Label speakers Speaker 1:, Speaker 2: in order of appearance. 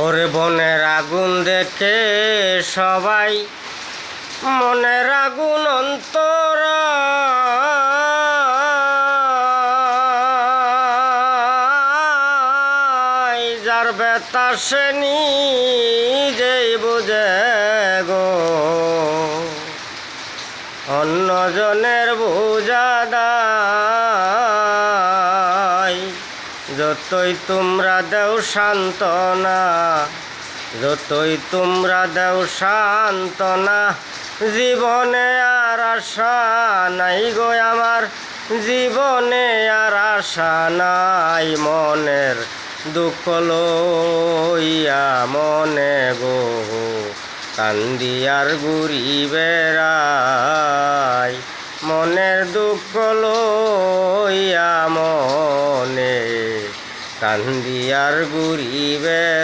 Speaker 1: ওরে বনের আগুন দেখে সবাই মনের আগুন অন্তরা যার বেতা সে নিজেই বুঝে গো অন্যজনের বোঝাদায় যতই তোমরা দেও সান্ত্বনা যতই তোমরা দেও সান্ত্বনা জীবনে আর আশা নাই গো আমার জীবনে আর আশা নাই মনের দুঃখ লইয়া মনে গো কান্দি আর ঘুরি বেড়াই মনের দুঃখ লইয়া মনে কান্দি আর ঘুরি বেড়াই।